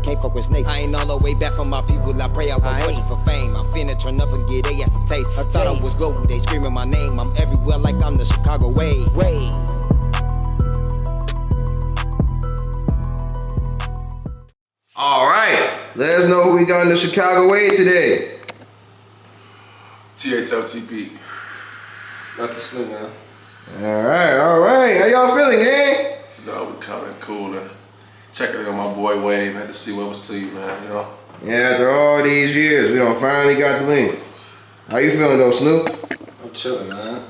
can't fuck with snakes. I ain't all the way back from my people, I pray I was searching for fame. I'm finna turn up and get they ass a taste. Thought I was good, they screaming my name. I'm everywhere like I'm the Chicago way. Alright, let us know who we got in the Chicago way today. THF TP Luckii Snu, man. Alright. How y'all feeling, gang? No, we coming cool and checking in on my boy Wave, had to see what was to you, man, you know? Yeah, after all these years, we done finally got the link. How you feeling though, Snu? I'm chilling, man.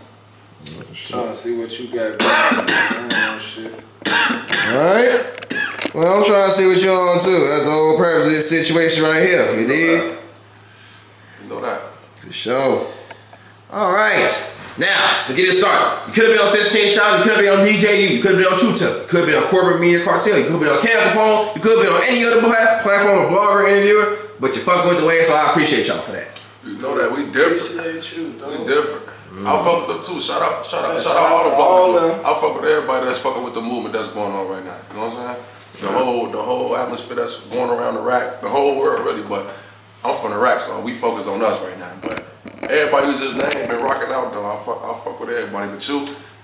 For sure. Trying to see what you got going on, shit. Alright. Well, I'm trying to see what you on too. That's the whole purpose of this situation right here. You dig? You know that. For sure. Alright. Now, to get it started, you could have been on 16 Shop, you could have been on DJU, you could have been on True Tell, you could have been on Corporate Media Cartel, you could have been on Cam Capone, you could have been on any other platform, a blogger, interviewer, but you fucking with the way, so I appreciate y'all for that. You know that, we different. Appreciate you, dog. We different. I fuck with them too. Shout out all the bloggers. I fuck with everybody that's fucking with the movement that's going on right now. You know what I'm saying? The whole atmosphere that's going around the rack, the whole world really, but I'm from the rack, so we focus on us right now. But everybody who just named been rocking out though. I fuck with everybody, but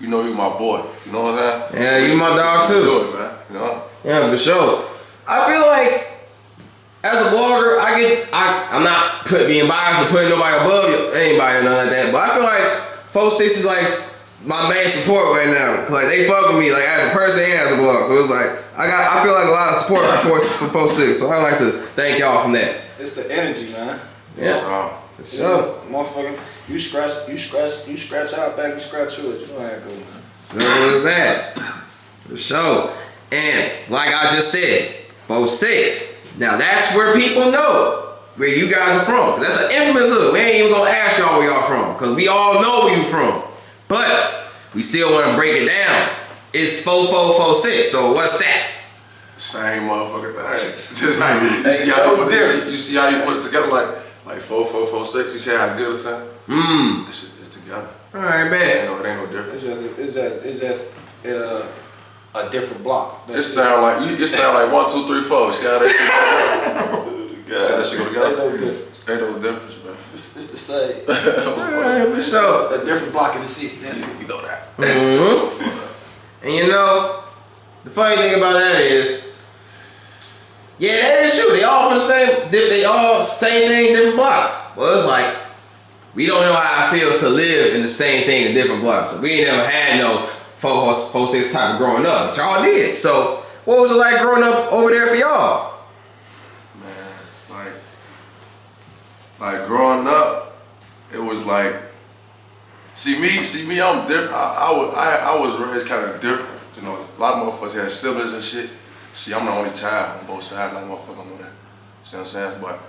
you know you my boy. You know what I'm saying? Yeah, you my dog too. Do it, man. You know? Yeah, for sure. I feel like as a blogger, I'm not being biased or putting nobody above anybody or nothing like that, but I feel like 4-6 is like my main support right now. Cause like they fuck with me like as a person and as a blogger. So it's like I feel like a lot of support for 4-6. So I like to thank y'all from that. It's the energy, man. Yeah. For sure. Yeah, motherfucker, you scratch our back, you scratch yours. You know how it go, man. Simple as that. For sure. And like I just said, 4-6. Now that's where people know where you guys are from. Cause that's an infamous hood. We ain't even gonna ask y'all where y'all from. Cause we all know where you from. But we still wanna break it down. It's 4-4-4-6. So what's that? Same motherfucking thing. Just like you see how you put it together like 4-4-4-6. You see how good it sound? This shit is together. All right, man. It ain't no difference. It's just a different block. It sound like 1, 2, 3, 4. See how that shit go? See how that shit go together? Ain't no difference. Ain't no difference, man. It's the same. All right, for sure. A different block in the city. That's it. You know that. And you know, the funny thing about that is, yeah, that is true. They all from the same. They all same thing, different blocks. Well, it's like we don't know how it feels to live in the same thing in different blocks. So we ain't never had no 4-6 type of growing up, but y'all did. So what was it like growing up over there for y'all? Man, like growing up, it was like, see me, I'm different. I was raised kind of different. You know, a lot of motherfuckers had siblings and shit. See, I'm the only child on both sides, like motherfuckers don't know that. See what I'm saying? But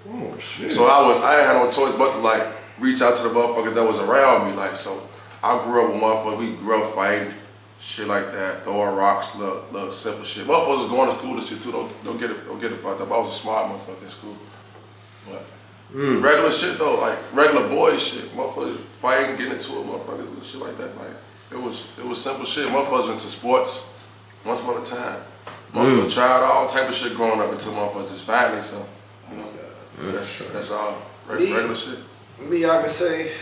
Oh shit. so I ain't had no choice but to like reach out to the motherfuckers that was around me. Like, so I grew up with motherfuckers, we grew up fighting, shit like that, throwing rocks, little simple shit. Motherfuckers was going to school and shit too, don't get it fucked up. I was a smart motherfucker in school. But regular shit though, like regular boy shit, motherfuckers fighting, getting into it, motherfuckers and shit like that. Like it was simple shit. Motherfuckers into sports once upon a time. Motherfuckers tried all type of shit growing up until motherfuckers just finally, so you know, that's all regular shit. Me, I can say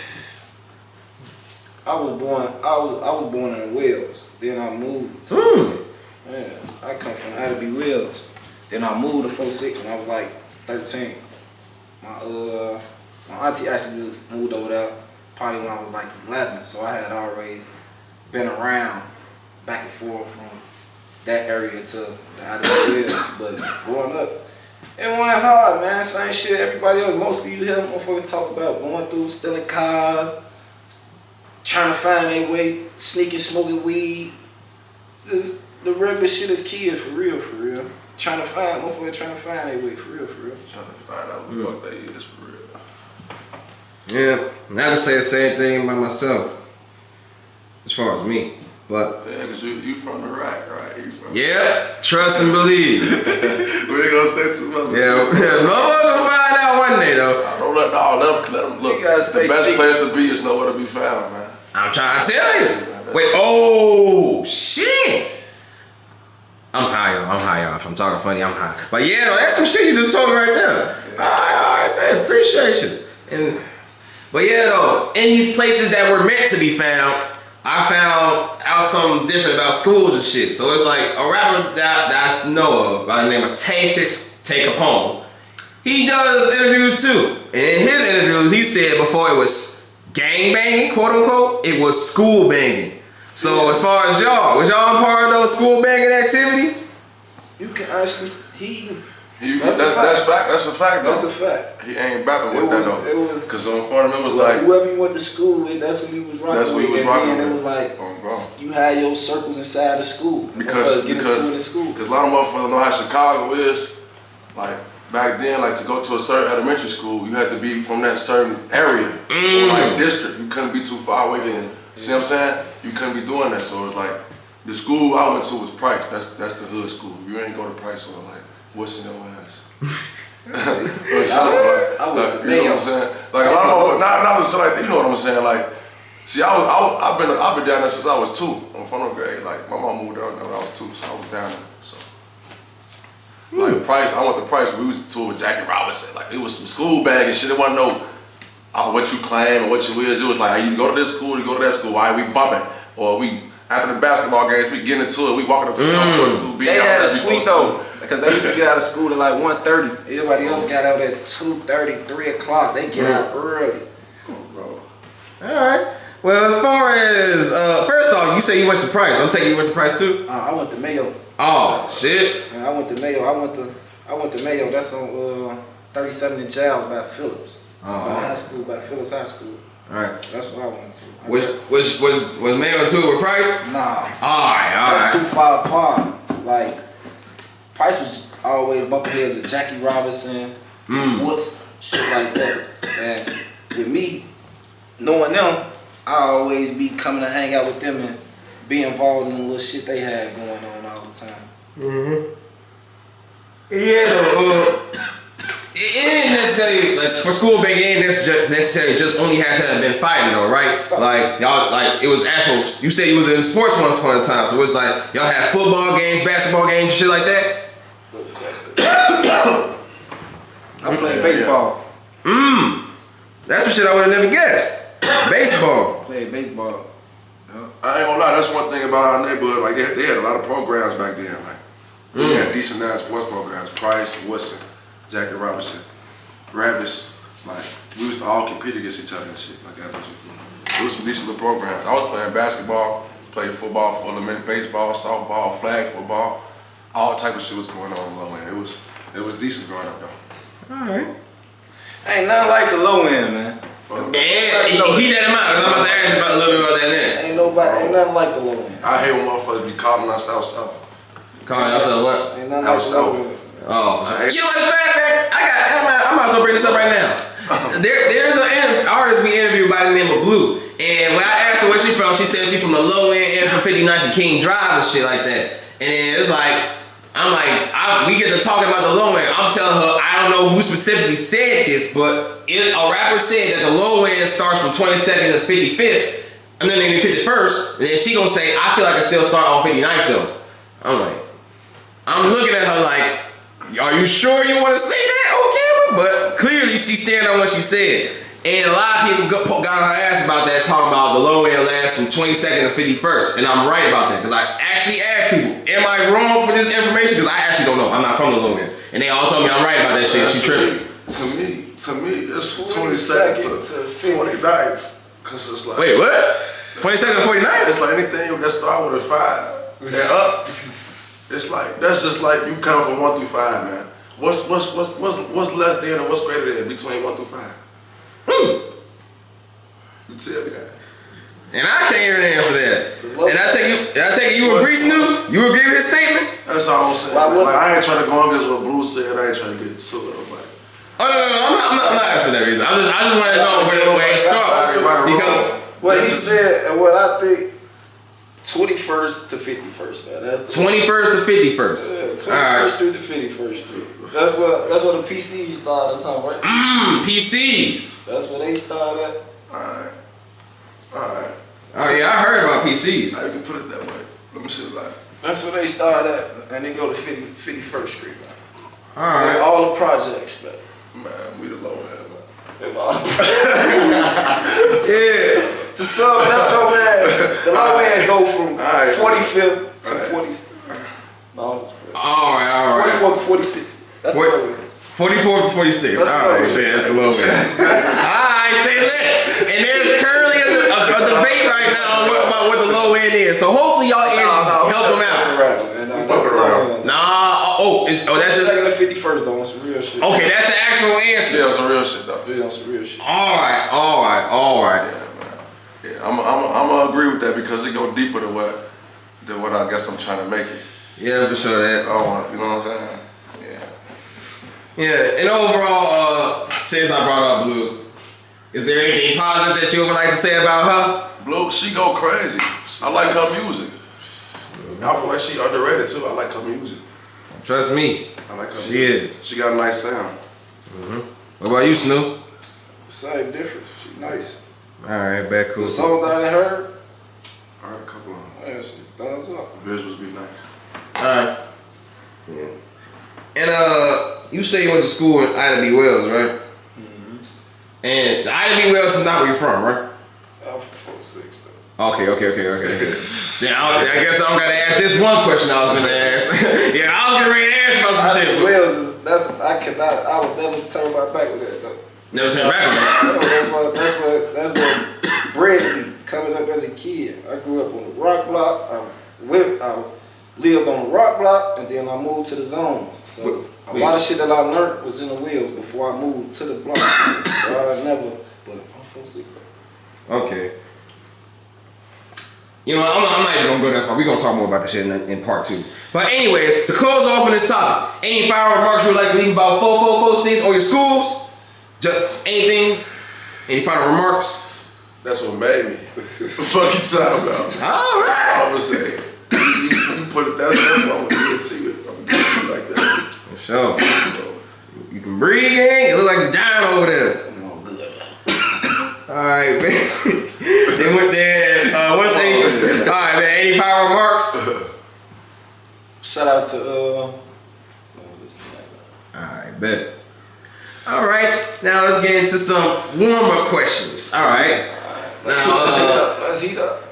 I was born in Wales. Then I moved to 4-6. Yeah, I come from Ivy Wales. Then I moved to 4-6 when I was like 13. My auntie actually moved over there probably when I was like 11. So I had already been around back and forth from that area to the Ivy Wales. But growing up, it went hard, man. Same shit everybody else. Most of you hear motherfuckers talk about going through, stealing cars, trying to find their way, sneaking, smoking weed. It's just the regular shit as kids, for real, for real. Motherfuckers trying to find their way, for real, for real. Trying to find out what the fuck they is, for real. Yeah, now to say the same thing by myself, as far as me. But yeah, cause you from the rack, right? Yeah, trust and believe. We ain't gonna say too much. Yeah, motherfuckers gonna find out one day though. Don't let them look. You gotta stay the best secret. place to be is nowhere to be found, man. I'm trying to tell you. Wait, oh shit. I'm high, y'all. I'm high, y'all. If I'm talking funny, I'm high. But yeah, no, that's some shit you just told me right there. All right, man. Appreciate you. But yeah, though, in these places that were meant to be found, I found out something different about schools and shit. So it's like a rapper that I know of by the name of THF TP Luckii. He does interviews too. And in his interviews, he said before it was gang banging, quote unquote, it was school banging. So as far as y'all, was y'all a part of those school banging activities? You can actually That's a fact. Though. That's a fact. He ain't bapping with that though. It was because on front of him was like whoever you went to school with, that's who you was rocking with. That's what he was rocking with. And it was like you had your circles inside the school because get into it in school. Because a lot of motherfuckers know how Chicago is. Like back then, like to go to a certain elementary school, you had to be from that certain area or like district. You couldn't be too far away from it. See what I'm saying? You couldn't be doing that. So it's like the school I went to was Price. That's the hood school. You ain't go to Price or like what's in your ass. I went to you know what I'm saying? Like a lot of motherfuckers, not just like that, you know what I'm saying? Like, see, I've been down there since I was 2 on front of grade. Like my mom moved down there when I was 2, so I was down there. So like Price, I went to Price. We was tour with Jackie Robinson. Like it was some school bag and shit. It wasn't no what you claim or what you is. It was like you go to this school, you go to that school. Why we bumping? Or we after the basketball games, we getting into it. We walking up to the school. They had a suite though. Because they used to get out of school at like 1:30. Everybody else got out at 2:30, 3 o'clock. They get out early. Bro. Alright. Well, as far as, first off, you say you went to Price. I'm taking you went to Price too? I went to Mayo. Oh, shit. I went to Mayo. I went to Mayo. That's on 37 in Giles by Phillips. By high school, by Phillips High School. Alright. That's what I went to. Was Mayo too with Price? Nah. Alright. That's too far apart. Like, Price was always bumping heads with Jackie Robinson, Woods, shit like that. And with me, knowing them, I always be coming to hang out with them and be involved in the little shit they had going on all the time. Yeah, it ain't necessarily like for school banging. It ain't necessarily just only had to have been fighting though, right? Like y'all, like it was actual. You said you was in sports once upon a time, so it was like y'all had football games, basketball games, shit like that. I played baseball. That's some shit I would have never guessed. Baseball. Played baseball. I ain't gonna lie, that's one thing about our neighborhood. Like they had a lot of programs back then. Like we had decent ass sports programs. Price, Woodson, Jackie Robinson, Ravis. Like we used to all compete against each other and shit like that. It was some decent little programs. I was playing basketball, played football, for elementary baseball, softball, flag football. All type of shit was going on low end. It was decent growing up though. Alright. Ain't nothing like the low end, man. Yeah, keep that in mind, because I'm about to ask you about a little bit about that next. Ain't nothing like the low end. I hate when motherfuckers be calling us outside. Calling yourself what? Ain't nothing like the low end. Oh, you know what's bad, man? I might as well bring this up right now. There's an artist we interviewed by the name of Blue, and when I asked her where she from, she said she from the low end from 59th and King Drive and shit like that. And then it's like, we get to talking about the low end. I'm telling her, I don't know who specifically said this, but a rapper said that the low end starts from 22nd to 55th, and then 51st, and then she gonna say, I feel like I still start on 59th though. I'm looking at her like, are you sure you want to say that on camera? But clearly she stand on what she said. And a lot of people got on her ass about that, talking about the low end lasts from 22nd to 51st. And I'm right about that, because I actually asked people, am I wrong with this information? Because I actually don't know. I'm not from the low end. And they all told me I'm right about that shit. She tripping. To me, it's 22nd to 49th. Because it's like... Wait, what? 22nd to 49th? It's like anything that start with a 5 and up. It's like, that's just like you count from 1 through 5, man. What's less than or what's greater than between 1 through 5? You tell me that. And I can't hear the answer to that. And I take it you agree, Snu? You agree with his statement? That's all I'm saying. Like, I ain't trying to go against what Blue said. I ain't trying to get to it. Like, oh, no, I'm not asking that reason. I just want to know where it starts. Because what he said and what I think, 21st to 51st, man. That's 21st to 51st. Yeah, 21st Street to 51st Street. That's what the PCs started or something, right? PCs. That's where they started. Alright. Oh yeah, I heard about PCs. I can put it that way. Let me see like. That's where they started at, and they go to 51st Street, man. All right. All the projects, man. Man, we the low end, man. Yeah. To sum it up, though, man, the low end go from Right. 45th to 40. No, All right. 44 to 46. That's the low end. 44 to 46. That's All right, low. shit, that's a little bit. All right, say that. And there's currently a debate right now about what the low end is. So hopefully y'all answers help them out. That's the low end. Nah, that's just. Second and 51st, though, on some real shit. Okay, that's the actual answer. Yeah, some real shit though. Yeah, on some real shit. All right. Yeah, man. Yeah, I'm gonna agree with that because it go deeper than what I guess I'm trying to make it. Yeah, for sure that. I want, you know what I'm saying? Yeah, and overall, since I brought up Blue, is there anything positive that you would like to say about her? Blue, she go crazy. I like her music. I feel like she underrated too. I like her music. Trust me, I like her she music. is. She got a nice sound. What about you, Snu? Same difference. She nice. All right, back cool. The song that I heard, I heard a couple of them. yeah, she thumbs up. Visuals be nice. All right. Yeah. And you say you went to school in Ida B. Wells, right? Mm-hmm. And the Ida B. Wells is not where you're from, right? I'm from 46, man. Okay. Then I guess I'm gonna ask this one question I was gonna ask. Yeah, I was getting ready to ask about some shit. but- Wells is I would never turn my back with that though. Never turn back on that. That's what bred me coming up as a kid. I grew up on the rock block. I lived on the rock block, and then I moved to the zone. So a lot of shit that I learned was in the wheels before I moved to the block. So I never, but I'm from 6. Okay. You know, I'm not even gonna go that far. We're gonna talk more about this shit in part 2. But anyways, to close off on this topic, any final remarks you would like to leave about 4446 or your schools? Just anything? Any final remarks? That's what made me. What the fuck you talking about? All right. I was saying, you put it that simple, I'm gonna get to you. I'm gonna get to you like that. For sure. You can breathe again. You look like a giant over there. I'm all good. All right, man. Then what's any? All right, man. Any final remarks? Shout out to All right, bet. All right, now let's get into some warmer questions. All right. Now, let's heat up.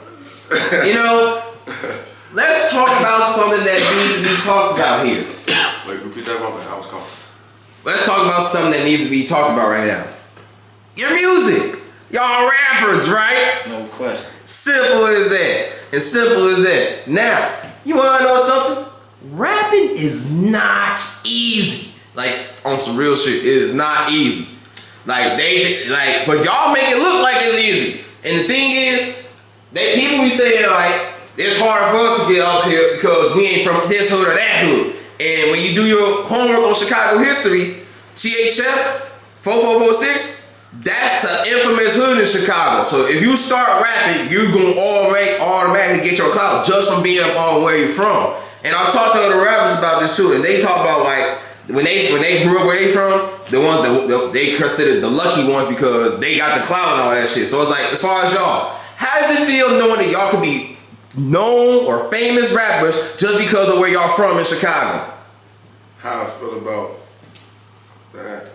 you know, let's talk about something that needs to be talked about here. Wait, repeat that one, man. I was calling. Let's talk about something that needs to be talked about right now. Your music. Y'all rappers, right? No question. Simple as that. And simple as that. Now, you wanna know something? Rapping is not easy. Like, on some real shit, it is not easy. But y'all make it look like it's easy. And the thing is, people be saying like, it's hard for us to get up here because we ain't from this hood or that hood. And when you do your homework on Chicago history, THF 4446, that's an infamous hood in Chicago. So if you start rapping, you're gonna automatically get your clout just from being up on where you're from. And I talked to other rappers about this too, and they talk about like when they grew up where they from, the ones they considered the lucky ones because they got the clout and all that shit. So it's like, as far as y'all, how does it feel knowing that y'all could be known or famous rappers just because of where y'all from in Chicago? How I feel about that?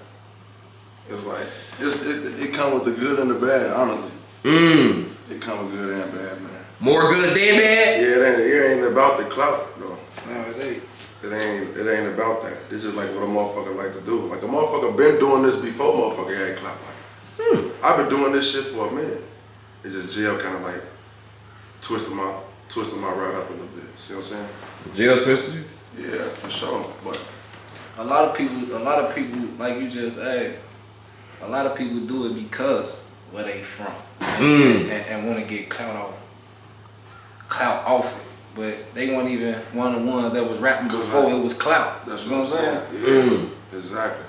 It's like it come with the good and the bad, honestly. It come with good and bad, man. More good than bad? Yeah, it ain't about the clout, though. No, it ain't. It ain't about that. It's just like what a motherfucker like to do. Like a motherfucker been doing this before motherfucker had clout. Like, I've been doing this shit for a minute. It's just jail kind of like twisting my ride up a little bit. See what I'm saying? Jail twisted you? Yeah, for sure. But A lot of people, like you just asked, a lot of people do it because where they from and want to get clout off it. But they weren't even one of the ones that was rapping before it was clout. that's you know what I'm saying? Yeah, exactly.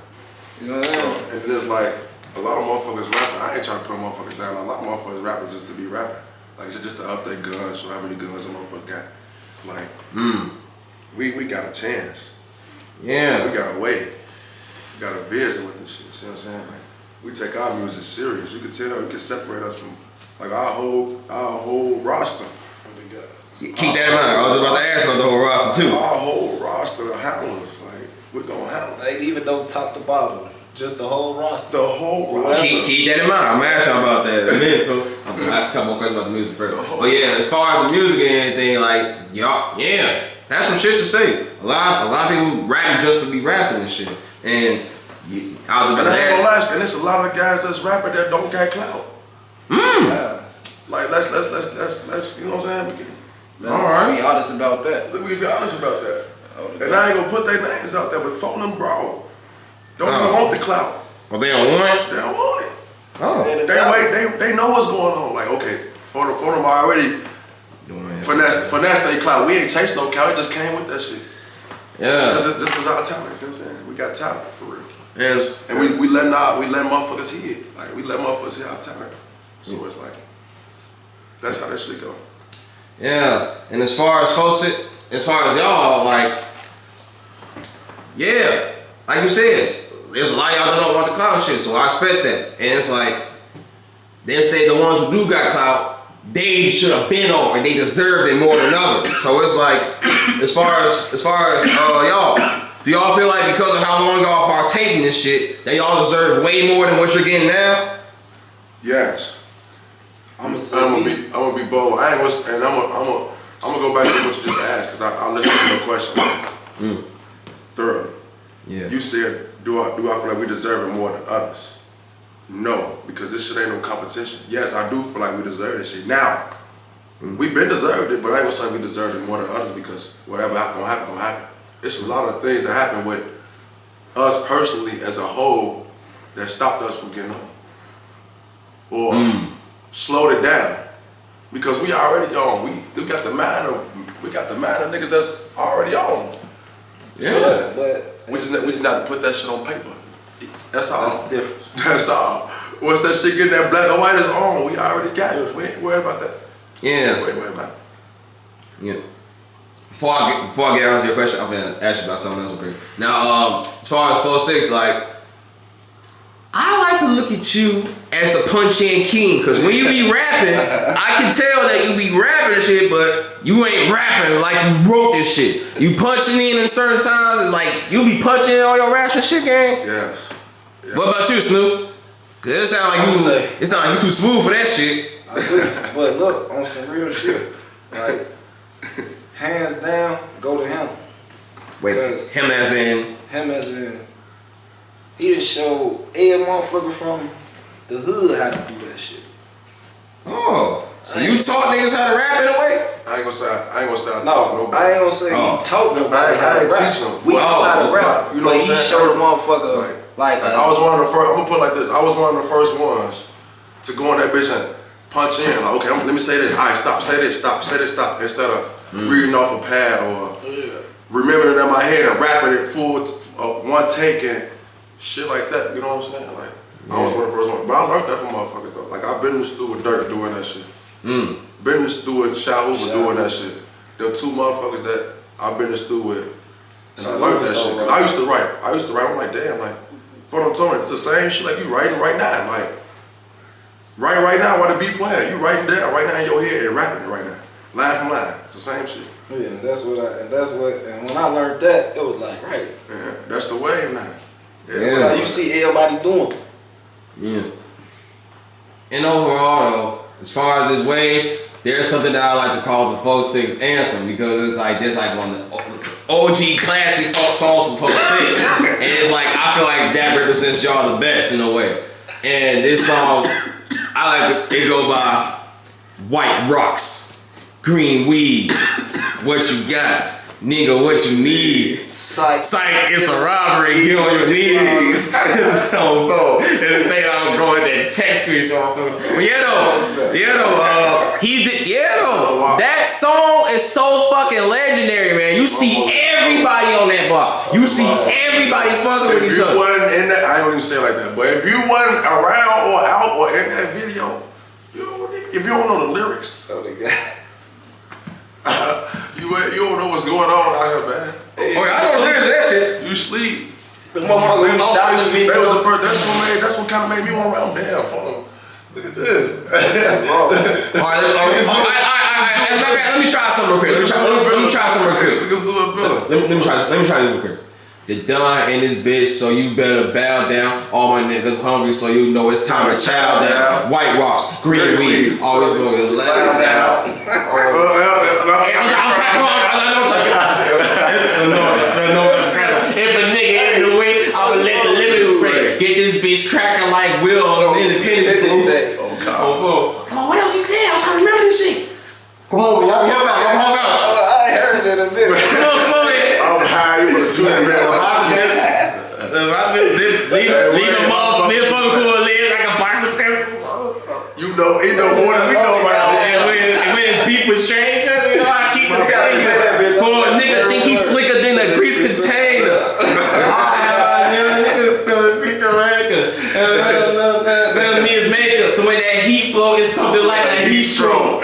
You know what I'm So, saying? and it's like a lot of motherfuckers rapping. I ain't trying to put motherfuckers down. A lot of motherfuckers rapping just to be rapping. Like just to up their guns, show how many guns a motherfucker got. Like, we got a chance. Yeah. We got a way. We got a vision with this shit. See what I'm saying? Like, we take our music serious. You can tell, you can separate us from like our whole roster. Keep that in mind. I was about to ask about the whole roster too. Our whole roster of handlers, like we're gonna handle. Like even though top to bottom, just the whole roster. The whole roster. Keep that in mind. I'm gonna ask y'all about that in a minute, Phil. I'm gonna ask a couple more questions about the music first. But yeah, as far as the music and anything, like y'all, yeah, that's some shit to say. A lot of people rapping just to be rapping and shit. And I was about to ask. And there's a lot of guys that's rapping that don't got clout. Yeah. Like let's you know what I'm saying? All right. Be honest about that. We be honest about that. And I ain't gonna put their names out there, but phone them bro. Don't even want the clout. Well, they don't want it. They don't want it. Oh. They know what's going on. Like okay, phone them already. Finesse they clout. We ain't chased no clout. It just came with that shit. Yeah. This was our talent. You know what I'm saying? We got talent for real. Yes. And we let motherfuckers hit. Like we let motherfuckers hit our talent. So it's like that's how that shit go. Yeah. And as far as y'all, like, yeah, like you said, there's a lot of y'all that don't want the clout shit, so I expect that. And it's like, they say the ones who do got clout, they should have been on and they deserved it more than others. So it's like, as far as y'all, do y'all feel like because of how long y'all partake in this shit, that y'all deserve way more than what you're getting now? Yes. I'm gonna be bold. I'm gonna go back to what you just asked because I listened to your question thoroughly. Yeah. You said, do I feel like we deserve it more than others? No, because this shit ain't no competition. Yes, I do feel like we deserve this shit. Now, we've been deserved it, but I ain't gonna say we deserve it more than others because whatever gonna happen. It's a lot of things that happen with us personally as a whole that stopped us from getting on. Or slowed it down. Because we already on. We got the mind of niggas that's already on. Yeah. So but we just not put that shit on paper. That's all. That's the difference. That's all. Once that shit get that black and white is on, we already got it. We ain't worried about that. Yeah. We ain't worried about it. Yeah. Before I get on to your question, I'm gonna ask you about something else. Okay. Now, as far as 4-6, like, I like to look at you as the punch-in king, because when you be rapping, I can tell that you be rapping and shit, but you ain't rapping like you wrote this shit. You punching in certain times, it's like you be punching in all your raps and shit, gang. Yes. Yeah. What about you, Snu? Cause it sound like you too smooth for that shit. I do. But look, on some real shit, like hands down, go to him. Wait, him as in? He done showed every motherfucker from the hood how to do that shit. Oh, so you taught niggas how to rap in a way? I ain't gonna say I taught nobody. I ain't gonna say he taught nobody how to rap. Teach them. We know how to rap, You know what I'm but he saying? showed a motherfucker like I was one of the first. I'm gonna put it like this. I was one of the first ones to go on that bitch and punch in. Like, okay, let me say this. All right, stop. Say this. Stop. Say this. Stop. Instead of reading off a pad or remembering it in my head and rapping it full one take and shit like that. You know what I'm saying? Like I was one of the first ones. But I learned that from motherfuckers though. Like I've been in the studio with Dirk doing that shit. Been in the studio with Sha Hoover doing that shit. There were two motherfuckers that I've been in the studio with. And I learned that shit. Cause I used to write. I'm like, damn, like, for them told me, it's the same shit like you writing right now. Like, right now while the beat playing. You writing down right now in your head and rapping it right now. Line from line. It's the same shit. Yeah, and when I learned that, it was like, right. Yeah, that's the wave now. That's how you see everybody doing. Yeah. And overall though, as far as this wave, there's something that I like to call the 4-6 anthem because it's like this like one of the OG classic folk songs from 4-6. And it's like I feel like that represents y'all the best in a way. And this song, I like it go by White Rocks, Green Weed, What You Got, Nigga, What You Need, Psych, it's a robbery, get on your knees. So bro, and the thing I was going that text speech off of. But that song is so fucking legendary, man. You see everybody on that block. You see everybody fucking with each other. If you wasn't in that, I don't even say it like that, but if you wasn't around or out or in that video, if you don't know the lyrics, you don't know what's going on out here, man. Oh, I know the lyrics of that shit. You sleep. The motherfucker who shot the video. That's what kind of made me want around. Damn, follow. Look at this. All right, Let me try something real quick. Let me try something real quick. Let me try this real quick. The Don and this bitch, so you better bow down. All my niggas hungry, so you know it's time to chow down. White rocks, green weed, always gonna loud down. If a nigga in the way, I'ma let the limit spray. Get this bitch cracking like Will on Independence Day. Oh, come on, what else he said? I was trying to remember this shit. Come on, y'all help out. I ain't heard it in a minute. Come on. I'm high, you wanna tune in, Leave him up, live fucking for a live like a box of pencils. You know, it know more than we know about And when it's beef with strangers, you know, I keep the thing. For a nigga think he's slicker than a grease container. Nigga feeling picture record. That means makeup. So when that heat blow, it's something like a heat stroke.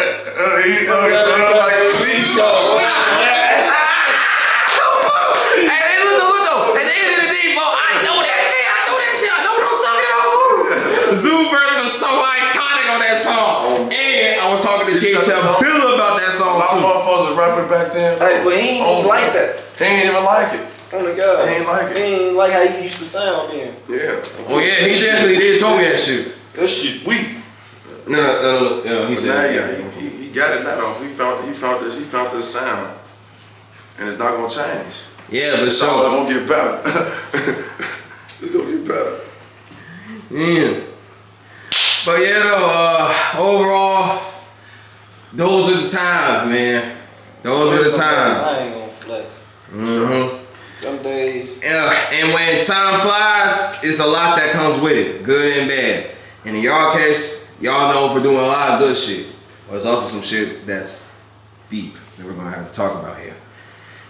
Zoo verse was so iconic on that song. And I was talking to THF Bill about that song too. A lot of motherfuckers was rapping back then. Hey, but he ain't like that. He ain't even like it. Oh my God. He ain't like it. He ain't like how he used to sound then. Yeah. Oh yeah, he definitely did tell me that shit. That shit weak. No, he said he got it now. He found this sound. And it's not gonna change. yeah, but It's sure. gonna get better. It's gonna get better. Yeah. But yeah, though, overall, those were the times, man. Those were the times. I ain't gonna flex. Some days. Yeah, and when time flies, it's a lot that comes with it, good and bad. And in y'all case, y'all known for doing a lot of good shit. But there's also some shit that's deep that we're gonna have to talk about here.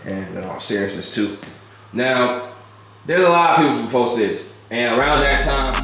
And in all seriousness too. Now, there's a lot of people from Folks This, and around that time,